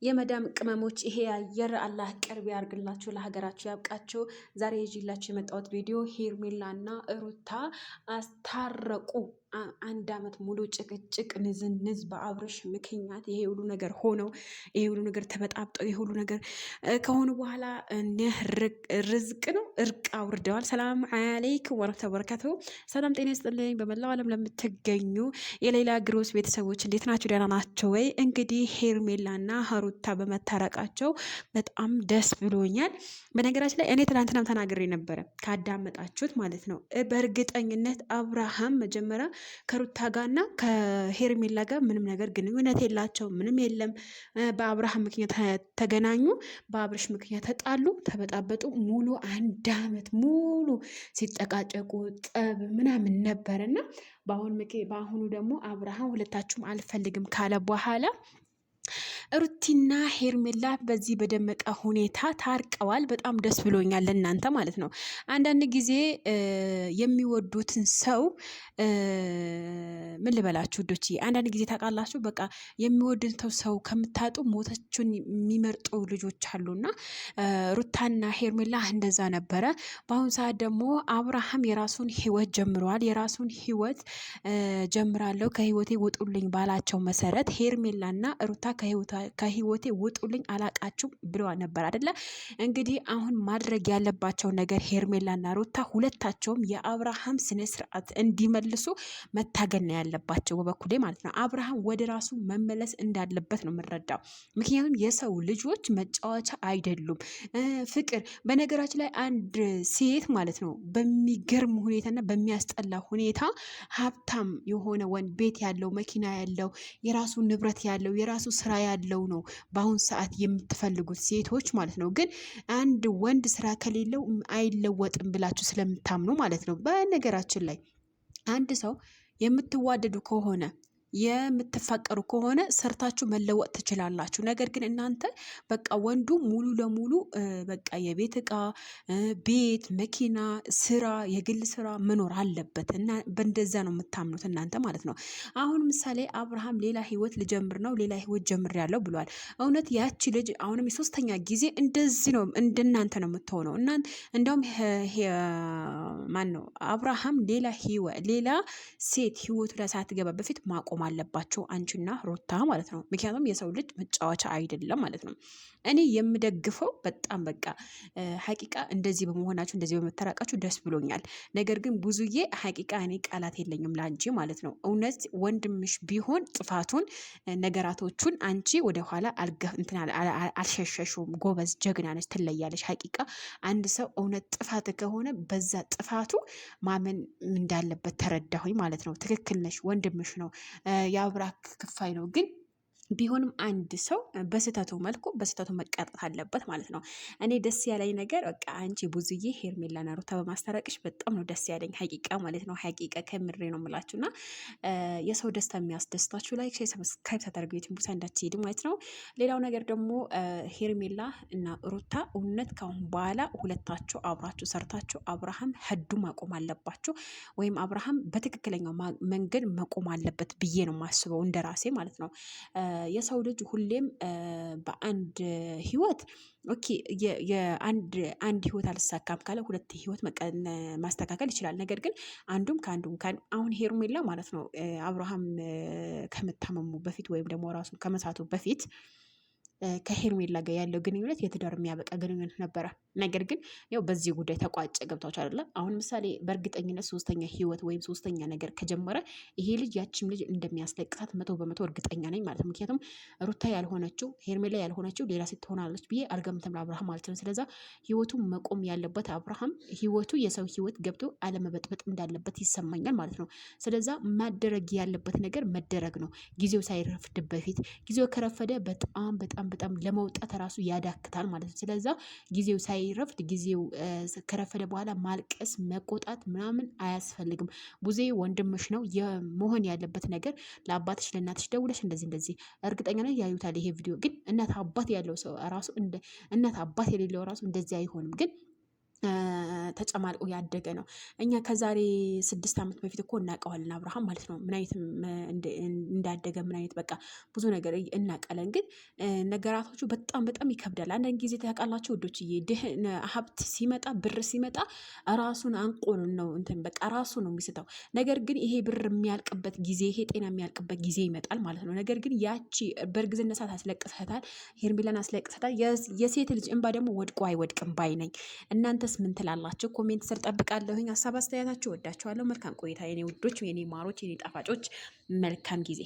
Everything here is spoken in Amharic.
የመዳም ቅመሞች ይሄ አየር አላህ ቅርብ ያርግላችሁ፣ ለሀገራችሁ ያብቃችሁ። ዛሬ ይዤላችሁ የመጣሁት ቪዲዮ ሄርሜላና ሩታ አስታረቁ። አንድ አመት ሙሉ ጭቅጭቅ፣ ንዝንዝ በአብርሽ ምክንያት ይሄ ሁሉ ነገር ሆነው ይሄ ሁሉ ነገር ተበጣብጠው ይሄ ሁሉ ነገር ከሆኑ በኋላ ርዝቅ ነው እርቅ አውርደዋል። ሰላም አለይኩም ወረህመቱላሂ ወበረካቱሁ። ሰላም ጤና ይስጥልኝ። በመላው ዓለም ለምትገኙ የሌላ ግሮስ ቤተሰቦች እንዴት ናቸው? ደህና ናቸው ወይ? እንግዲህ ሄርሜላና ሩታ በመታረቃቸው በጣም ደስ ብሎኛል። በነገራችን ላይ እኔ ትናንትናም ተናግሬ ነበረ፣ ካዳመጣችሁት ማለት ነው። በእርግጠኝነት አብርሃም መጀመሪያ ከሩታ ጋርና ከሄርሜላ ጋር ምንም ነገር ግንኙነት የላቸው፣ ምንም የለም። በአብርሃም ምክንያት ተገናኙ፣ በአብርሽ ምክንያት ተጣሉ፣ ተበጣበጡ። ሙሉ አንድ አመት ሙሉ ሲጠቃጨቁ ጠብ ምናምን ነበርና በአሁኑ ደግሞ አብርሃም ሁለታችሁም አልፈልግም ካለ በኋላ ሩቲና ሄርሜላ በዚህ በደመቀ ሁኔታ ታርቀዋል። በጣም ደስ ብሎኛል ለእናንተ ማለት ነው። አንዳንድ ጊዜ የሚወዱትን ሰው ምን ልበላችሁ ውዶች፣ አንዳንድ ጊዜ ታውቃላችሁ፣ በቃ የሚወዱትን ሰው ከምታጡ ሞታችሁን የሚመርጡ ልጆች አሉና ሩታና ሄርሜላ እንደዛ ነበረ። በአሁኑ ሰዓት ደግሞ አብርሃም የራሱን ህይወት ጀምረዋል። የራሱን ህይወት ጀምራለሁ ከህይወቴ ውጡልኝ ባላቸው መሰረት ሄርሜላና ሩታ ከህይወቴ ውጡልኝ አላቃችሁ ብለዋል ነበር አይደለ? እንግዲህ አሁን ማድረግ ያለባቸው ነገር ሄርሜላና ሩታ ሁለታቸውም የአብርሃም ስነ ስርዓት እንዲመልሱ መታገል ነው ያለባቸው፣ በበኩሌ ማለት ነው። አብርሃም ወደ ራሱ መመለስ እንዳለበት ነው የምንረዳው። ምክንያቱም የሰው ልጆች መጫወቻ አይደሉም። ፍቅር በነገራችን ላይ አንድ ሴት ማለት ነው በሚገርም ሁኔታና በሚያስጠላ ሁኔታ ሀብታም የሆነ ወንድ ቤት ያለው መኪና ያለው የራሱ ንብረት ያለው የራሱ ስራ ያለው ነው በአሁን ሰዓት የምትፈልጉት ሴቶች ማለት ነው። ግን አንድ ወንድ ስራ ከሌለው አይለወጥም ብላችሁ ስለምታምኑ ማለት ነው። በነገራችን ላይ አንድ ሰው የምትዋደዱ ከሆነ የምትፋቀሩ ከሆነ ሰርታችሁ መለወጥ ትችላላችሁ። ነገር ግን እናንተ በቃ ወንዱ ሙሉ ለሙሉ በቃ የቤት እቃ፣ ቤት፣ መኪና፣ ስራ፣ የግል ስራ መኖር አለበት እና በእንደዛ ነው የምታምኑት እናንተ ማለት ነው። አሁን ምሳሌ አብርሃም ሌላ ህይወት ልጀምር ነው፣ ሌላ ህይወት ጀምር ያለው ብሏል። እውነት ያቺ ልጅ አሁንም የሶስተኛ ጊዜ እንደዚህ ነው እንደናንተ ነው የምትሆነው። እንደውም ማን ነው አብርሃም ሌላ ሴት ህይወቱ ላይ ሳትገባ በፊት ማቆም አለባቸው አንቺና ሩታ ማለት ነው። ምክንያቱም የሰው ልጅ መጫወቻ አይደለም ማለት ነው። እኔ የምደግፈው በጣም በቃ ሀቂቃ እንደዚህ በመሆናችሁ እንደዚህ በመተራቃችሁ ደስ ብሎኛል። ነገር ግን ብዙዬ ሀቂቃ እኔ ቃላት የለኝም ለአንቺ ማለት ነው። እውነት ወንድምሽ ቢሆን ጥፋቱን ነገራቶቹን አንቺ ወደኋላ አልሸሸሹም። ጎበዝ ጀግና ነች፣ ትለያለች። ሀቂቃ አንድ ሰው እውነት ጥፋት ከሆነ በዛ ጥፋቱ ማመን እንዳለበት ተረዳሁኝ ማለት ነው። ትክክል ነሽ፣ ወንድምሽ ነው፣ የአብራክ ክፋይ ነው። ግን ቢሆንም አንድ ሰው በስህተቱ መልኩ በስህተቱ መቀጣት አለበት ማለት ነው። እኔ ደስ ያለኝ ነገር በቃ አንቺ ብዙዬ ሄርሜላና ሩታ በማስታረቅሽ በጣም ነው ደስ ያለኝ ሀቂቃ ማለት ነው። ሀቂቃ ከምሬ ነው የምላችሁ እና የሰው ደስታ የሚያስደስታችሁ ላይክ፣ ሰብስክራይብ ታደርጉ የትንቡሳ እንዳትሄዱ ማለት ነው። ሌላው ነገር ደግሞ ሄርሜላ እና ሩታ እውነት ካሁን በኋላ ሁለታችሁ አብራችሁ ሰርታችሁ አብርሃም ህዱ ማቆም አለባችሁ፣ ወይም አብርሃም በትክክለኛው መንገድ መቆም አለበት ብዬ ነው የማስበው እንደራሴ ማለት ነው። የሰው ልጅ ሁሌም በአንድ ህይወት ኦኬ አንድ ህይወት አልሳካም ካለ ሁለት ህይወት ማስተካከል ይችላል። ነገር ግን አንዱም አሁን ሄርሜላ ማለት ነው አብርሃም ከመታመሙ በፊት ወይም ደግሞ ራሱን ከመሳቱ በፊት ከሄርሜላ ጋር ያለው ግንኙነት የትዳር የሚያበቃ ግንኙነት ነበረ። ነገር ግን ያው በዚህ ጉዳይ ተቋጨ። ገብታችሁ አይደለ? አሁን ምሳሌ በእርግጠኝነት ሶስተኛ ህይወት ወይም ሶስተኛ ነገር ከጀመረ ይሄ ልጅ ያችም ልጅ እንደሚያስለቅሳት 100% እርግጠኛ ነኝ ማለት ነው። ምክንያቱም ሩታ ያልሆነችው ሄርሜላ ያልሆነችው ሌላ ሴት ትሆናለች ብዬ አልገምትም ለአብርሃም ማለት ነው። ስለዛ ህይወቱ መቆም ያለበት አብርሃም ህይወቱ የሰው ህይወት ገብቶ አለመበጥበጥ እንዳለበት ይሰማኛል ማለት ነው። ስለዛ ማደረግ ያለበት ነገር መደረግ ነው፣ ጊዜው ሳይረፍድ በፊት። ጊዜው ከረፈደ በጣም ለመውጣት ራሱ ያዳክታል ማለት ነው። ስለዛ ጊዜው ሳይረፍድ ጊዜው ከረፈደ በኋላ ማልቀስ መቆጣት ምናምን አያስፈልግም። ብዙ ወንድምሽ ነው የመሆን ያለበት ነገር። ለአባትሽ ለእናትሽ ደውለሽ እንደዚህ እርግጠኛ ነኝ ያዩታል ይሄ ቪዲዮ። ግን እናት አባት ያለው ሰው ራሱ እናት አባት የሌለው ራሱ እንደዚህ አይሆንም። ግን ተጨማልቆ ያደገ ነው። እኛ ከዛሬ 6 ዓመት በፊት እኮ እናውቀዋለን አብርሃም ማለት ነው ምን አይነት እንዳደገ ምን አይነት በቃ ብዙ ነገር እናውቃለን። ግን ነገራቶቹ በጣም በጣም ይከብዳል። አንዳንድ ጊዜ ታውቃላችሁ ውዶችዬ፣ ሀብት ሲመጣ ብር ሲመጣ ራሱን አንቆ ነው እንትን በቃ ራሱ ነው የሚስተው። ነገር ግን ይሄ ብር የሚያልቅበት ጊዜ፣ ይሄ ጤና የሚያልቅበት ጊዜ ይመጣል ማለት ነው። ነገር ግን ያቺ በእርግዝና ሰዓት አስለቅሰታል፣ ሄርሜላን አስለቅሰታል። የሴት ልጅ እንባ ደግሞ ወድቆ አይወድቅም ባይ ነኝ። እናንተስ ምን ትላላችሁ? ኮሜንት ስር ጠብቃለሁኝ ሀሳብ አስተያየታችሁ። ወዳችኋለሁ። መልካም ቆይታ የኔ ውዶች፣ የኔ ማሮች፣ የኔ ጣፋጮች። መልካም ጊዜ